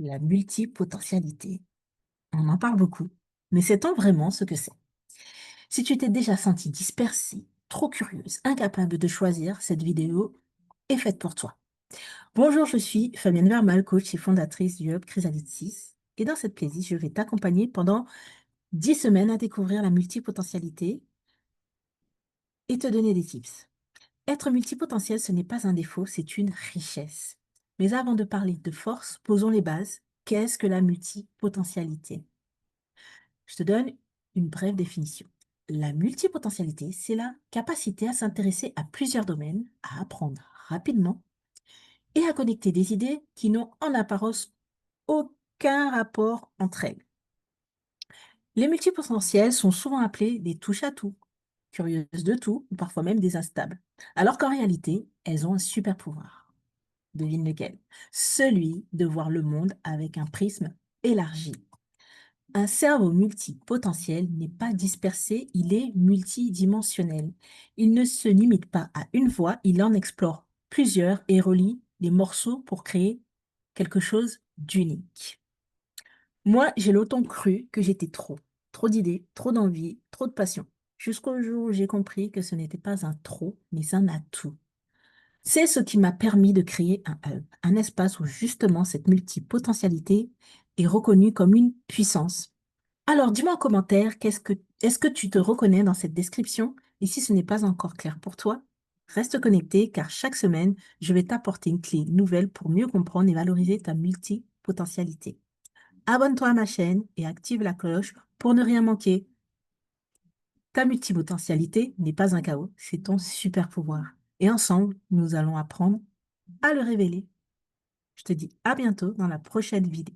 La multipotentialité. On en parle beaucoup, mais sait-on vraiment ce que c'est? Si tu t'es déjà senti dispersée, trop curieuse, incapable de choisir, cette vidéo est faite pour toi. Bonjour, je suis Fabienne Vermal, coach et fondatrice du Hub Chrysalis. Et dans cette playlist, je vais t'accompagner pendant 10 semaines à découvrir la multipotentialité et te donner des tips. Être multipotentiel, ce n'est pas un défaut, c'est une richesse. Mais avant de parler de force, posons les bases. Qu'est-ce que la multipotentialité? Je te donne une brève définition. La multipotentialité, c'est la capacité à s'intéresser à plusieurs domaines, à apprendre rapidement et à connecter des idées qui n'ont en apparence aucun rapport entre elles. Les multipotentiels sont souvent appelés des touche-à-tout, curieuses de tout ou parfois même des instables, alors qu'en réalité, elles ont un super pouvoir. Devine lequel? Celui de voir le monde avec un prisme élargi. Un cerveau multipotentiel n'est pas dispersé, il est multidimensionnel. Il ne se limite pas à une voie, il en explore plusieurs et relie les morceaux pour créer quelque chose d'unique. Moi, j'ai longtemps cru que j'étais trop d'idées, trop d'envie, trop de passion, jusqu'au jour où j'ai compris que ce n'était pas un trop, mais un atout. C'est ce qui m'a permis de créer un hub, un espace où justement cette multipotentialité est reconnue comme une puissance. Alors, dis-moi en commentaire, est-ce que tu te reconnais dans cette description? Et si ce n'est pas encore clair pour toi, reste connecté car chaque semaine, je vais t'apporter une clé nouvelle pour mieux comprendre et valoriser ta multipotentialité. Abonne-toi à ma chaîne et active la cloche pour ne rien manquer. Ta multipotentialité n'est pas un chaos, c'est ton super pouvoir. Et ensemble, nous allons apprendre à le révéler. Je te dis à bientôt dans la prochaine vidéo.